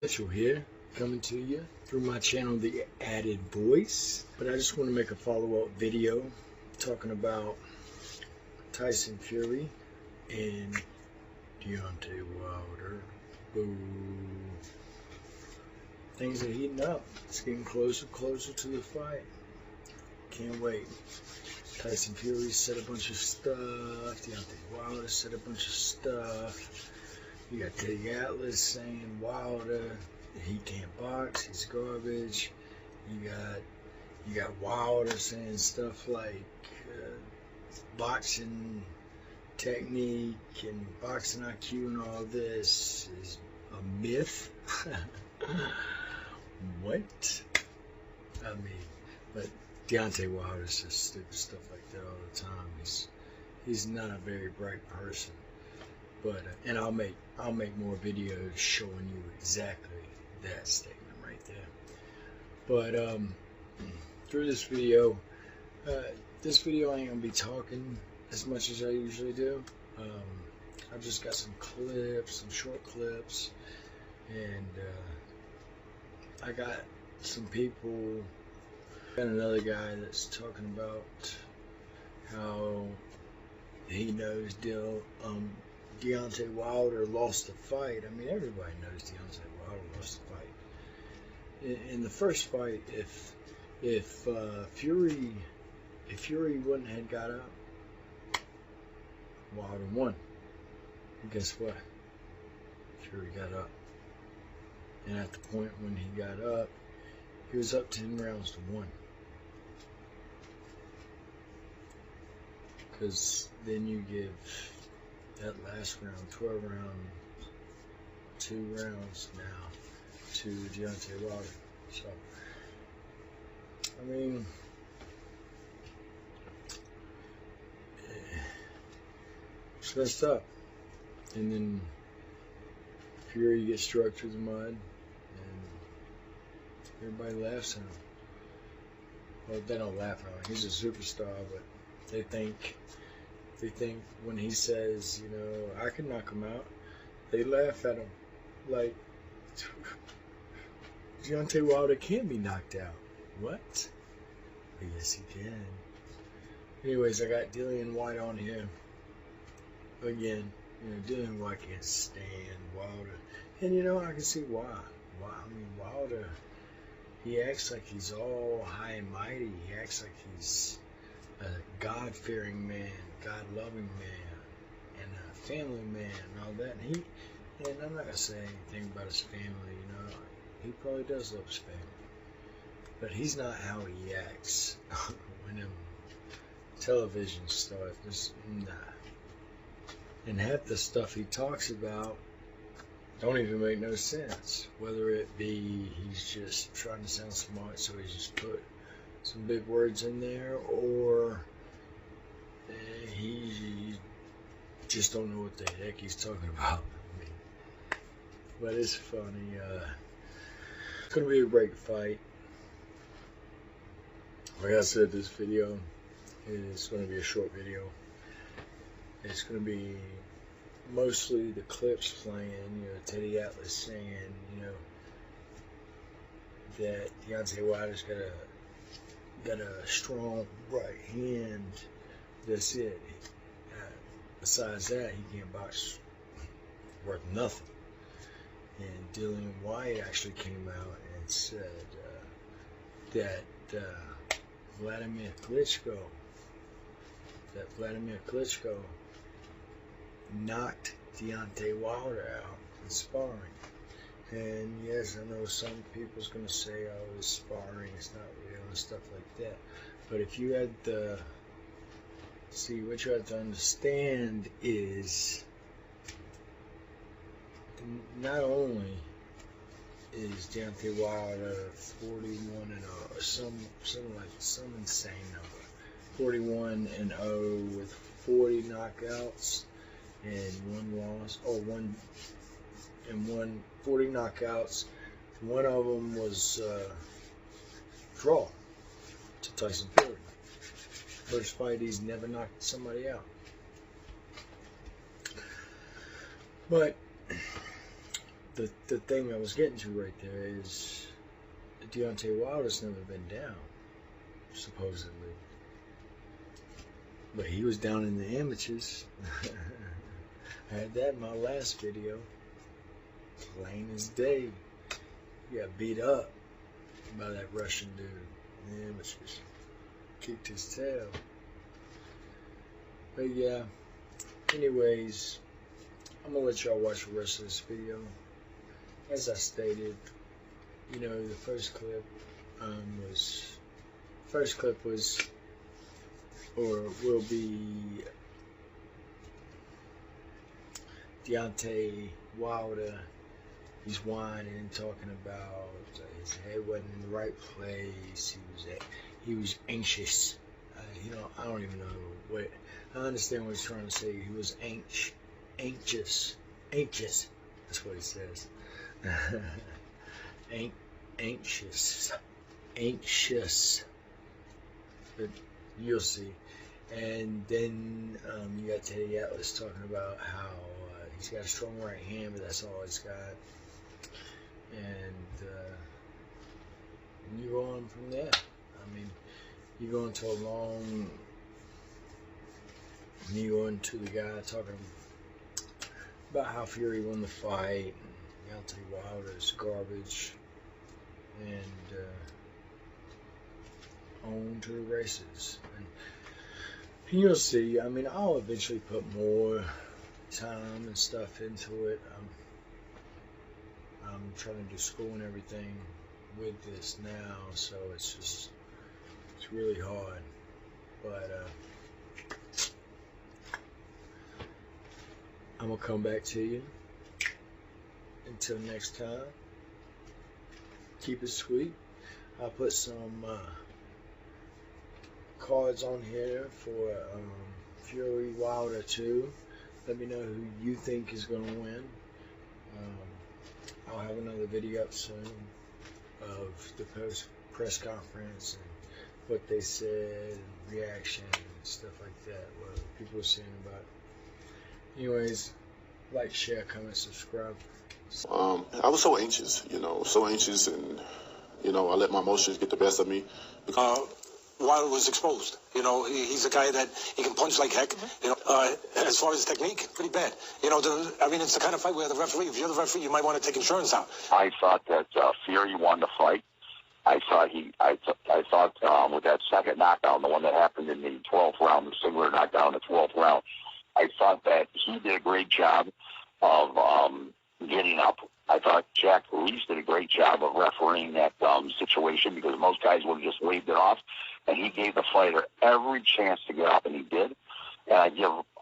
Mitchell here, coming to you through my channel, The Added Voice. But I just want to make a follow-up video talking about Tyson Fury and Deontay Wilder. Boo. Things are heating up. It's getting closer to the fight. Can't wait. Tyson Fury said a bunch of stuff. Deontay Wilder said a bunch of stuff. You got Teddy Atlas saying Wilder, he can't box, he's garbage. You got Wilder saying stuff like boxing technique and boxing IQ and all this is a myth. What? I mean, but Deontay Wilder says stupid stuff like that all the time. He's not a very bright person. But and I'll make more videos showing you exactly that statement right there. But through this video ain't gonna be talking as much as I usually do. I've just got some clips, some short clips, and I got some people. Got another guy that's talking about how he knows Deontay Wilder lost the fight. I mean, everybody knows Deontay Wilder lost the fight. In the first fight, if Fury wouldn't have got up, Wilder won. And guess what? Fury got up. And at the point when he got up, he was up 10 rounds to 1. Because then you give that last round, 12 round, 2 rounds now to Deontay Wilder. So, I mean, it's messed up. And then Fury gets struck through the mud, and everybody laughs at him. Well, they don't laugh at him. He's a superstar, but they think when he says, you know, I can knock him out, they laugh at him like, Deontay Wilder can't be knocked out. What? But yes, he can. Anyways, I got Dillian White on here. Again, you know, Dillian White can't stand Wilder. And, you know, I can see why. I mean, Wilder, he acts like he's all high and mighty. He acts like he's a God-fearing man, God-loving man, and a family man, and all that. And I'm not gonna say anything about his family. You know, he probably does love his family, but he's not how he acts when them television stuff. Just nah. And half the stuff he talks about don't even make no sense. Whether it be he's just trying to sound smart, so he just put some big words in there, or he just don't know what the heck he's talking about. I mean, but it's funny. It's gonna be a great fight. Like I said, this video is gonna be a short video. It's gonna be mostly the clips playing. You know, Teddy Atlas saying, you know, that Deontay Wilder's got a strong right hand. That's it. Besides that, he can't box worth nothing. And Dillian White actually came out and said that Vladimir Klitschko knocked Deontay Wilder out in sparring. And yes, I know some people's gonna say, oh, it's sparring, it's not real and stuff like that. But if you had the what you have to understand is not only is Deontay Wilder 41-0, or some insane number, 41-0 with 40 knockouts and 1 loss, or 40 knockouts. One of them was draw to Tyson Fury. First fight, he's never knocked somebody out. But the thing I was getting to right there is Deontay Wilder's never been down, supposedly. But he was down in the amateurs. I had that in my last video. Plain as day. He got beat up by that Russian dude in the amateurs. Kicked his tail. But yeah, anyways, I'm going to let y'all watch the rest of this video. As I stated, you know, the first clip was or will be Deontay Wilder. He's whining, talking about his head wasn't in the right place. He was anxious. I don't even know what. I understand what he's trying to say. He was anxious. That's what he says. Anxious. But you'll see. And then you got Teddy Atlas talking about how he's got a strong right hand, but that's all he's got. And you go on from there. I mean, you go into you go into the guy talking about how Fury won the fight. And Deontay Wilder's garbage. And on to the races. And you'll see. I mean, I'll eventually put more time and stuff into it. I'm trying to do school and everything with this now, so it's really hard. But I'm gonna come back to you. Until next time, keep it sweet. I'll put some cards on here for Fury Wilder 2. Let me know who you think is going to win. I'll have another video up soon of the press conference and what they said, and reaction and stuff like that, what people are saying about it. Anyways, like, share, comment, subscribe. I was so anxious, and, I let my emotions get the best of me. Wilder was exposed. He's a guy that he can punch like heck. As far as technique, pretty bad. It's the kind of fight where the referee, if you're the referee, you might want to take insurance out. I thought that Fury won the fight. I thought with that second knockdown, the one that happened in the 12th round, the singular knockdown in the 12th round, I thought that he did a great job of getting up. I thought Jack Reese did a great job of refereeing that situation, because most guys would have just waved it off, and he gave the fighter every chance to get up, and he did. And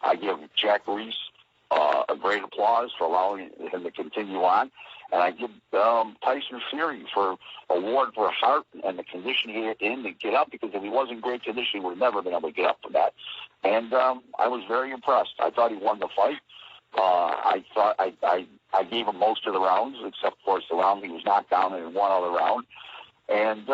I give Jack Reese a great applause for allowing him to continue on, and I give Tyson Fury for award for heart and the condition he had in to get up, because if he wasn't in great condition, he would have never been able to get up from that. And I was very impressed. I thought he won the fight. I gave him most of the rounds, except, of course, the round he was knocked down in one other round. And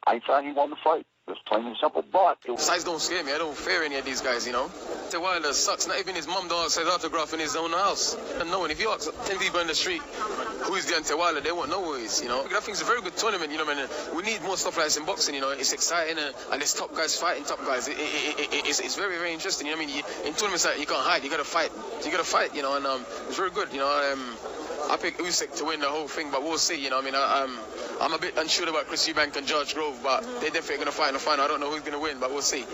I thought he won the fight. It's plain and simple. But size don't scare me. I don't fear any of these guys, Deontay Wilder sucks. Not even his mom don't accept autograph in his own house. And no one. If you ask 10 people in the street who is Deontay Wilder, they won't know who he is, I think it's a very good tournament, we need more stuff like this in boxing, It's exciting, and there's top guys fighting top guys. It's very, very interesting, in tournaments like you can't hide. You got to fight. And it's very good, I picked Usyk to win the whole thing, but we'll see, I'm a bit unsure about Chris Eubank and George Grove, but they're definitely going to fight in the final. I don't know who's going to win, but we'll see,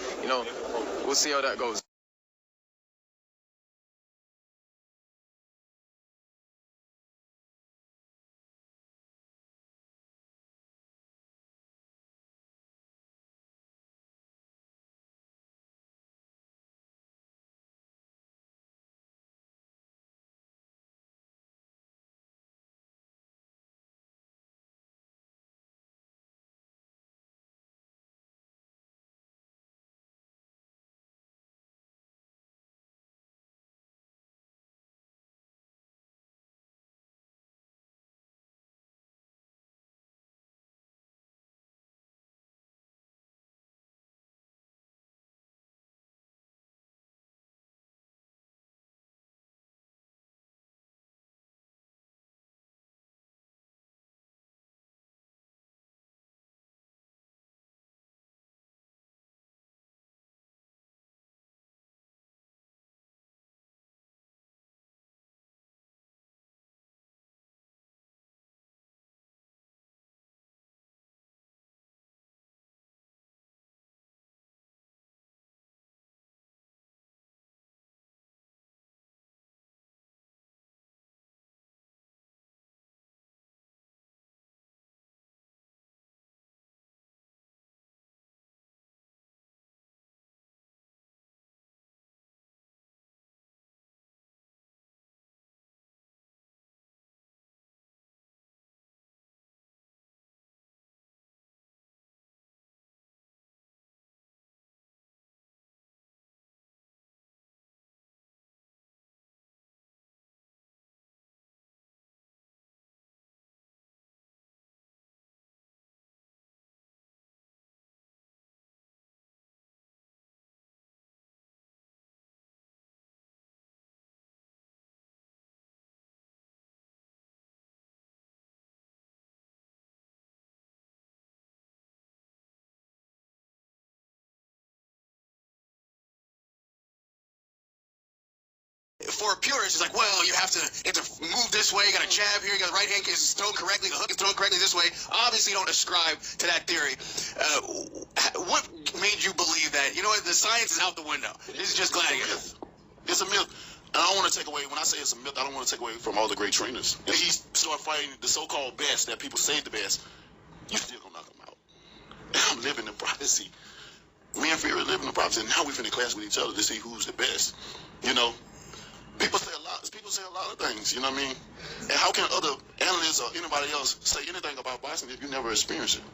we'll see how that goes. for a purist, it's like, well, you have to move this way, you got a jab here, you got the right hand is thrown correctly, the hook is thrown correctly this way. Obviously, you don't ascribe to that theory. What made you believe that? You know what? The science is out the window. This is just gladiator. It's a myth. And I don't want to take away, when I say it's a myth, I don't want to take away from all the great trainers. If he start fighting the so-called best that people say the best, you still gonna knock him out. And I'm living the prophecy. Me and Fury live in the prophecy, and now we finna clash with each other to see who's the best. You know, people say a lot. People say a lot of things. You know what I mean? And how can other analysts or anybody else say anything about boxing if you never experience it?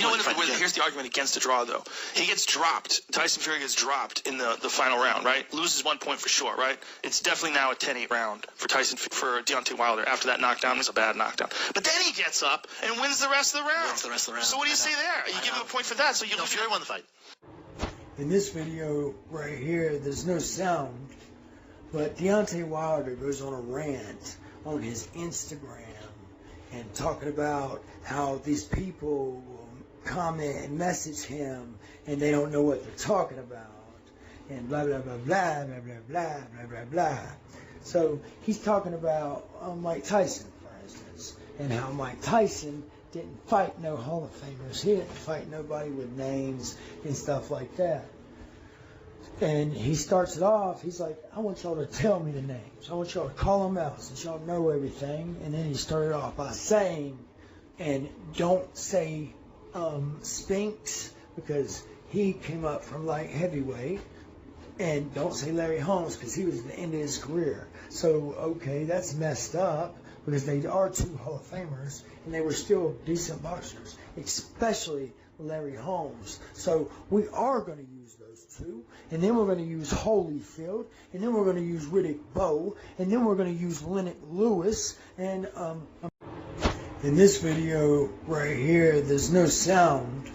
know what? Here's the argument against the draw, though. He gets dropped. Tyson Fury gets dropped in the final round, right? Loses 1 point for sure, right? It's definitely now a 10-8 round for Deontay Wilder after that knockdown. It's a bad knockdown. But then he gets up and wins the rest of the round. So what do you say there? You give him a point for that. So Fury won the fight. In this video right here, there's no sound, but Deontay Wilder goes on a rant on his Instagram and talking about how these people will comment and message him and they don't know what they're talking about and blah blah blah blah blah blah blah blah blah blah. So he's talking about Mike Tyson, for instance, and how Mike Tyson didn't fight no Hall of Famers. He didn't fight nobody with names and stuff like that. And he starts it off, he's like, I want y'all to tell me the names. I want y'all to call them out since y'all know everything. And then he started off by saying, and don't say Spinks because he came up from light heavyweight. And don't say Larry Holmes because he was at the end of his career. So, okay, that's messed up because they are two Hall of Famers and they were still decent boxers, especially Larry Holmes. So we are going to use those two, and then we're going to use Holyfield, and then we're going to use Riddick Bowe, and then we're going to use Lennox Lewis. And in this video right here, there's no sound,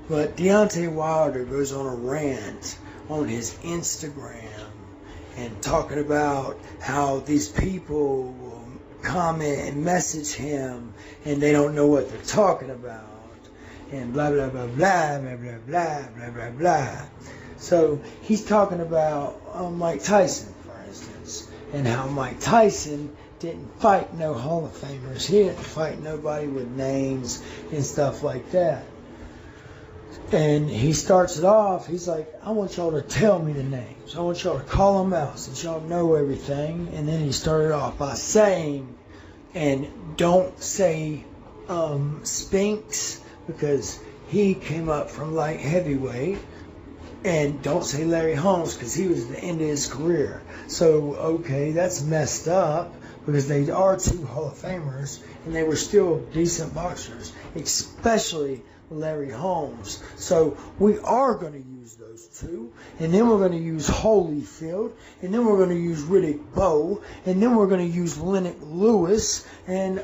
but Deontay Wilder goes on a rant on his Instagram and talking about how these people will comment and message him and they don't know what they're talking about and blah blah blah blah blah blah blah blah blah blah. So he's talking about Mike Tyson, for instance, and how Mike Tyson didn't fight no Hall of Famers. He didn't fight nobody with names and stuff like that. And he starts it off, he's like, I want y'all to tell me the names. I want y'all to call them out since y'all know everything. And then he started off by saying, and don't say Spinks because he came up from light heavyweight. And don't say Larry Holmes because he was at the end of his career. So, okay, that's messed up because they are two Hall of Famers and they were still decent boxers, especially Larry Holmes. So we are going to use those two, and then we're going to use Holyfield, and then we're going to use Riddick Bowe, and then we're going to use Lennox Lewis, and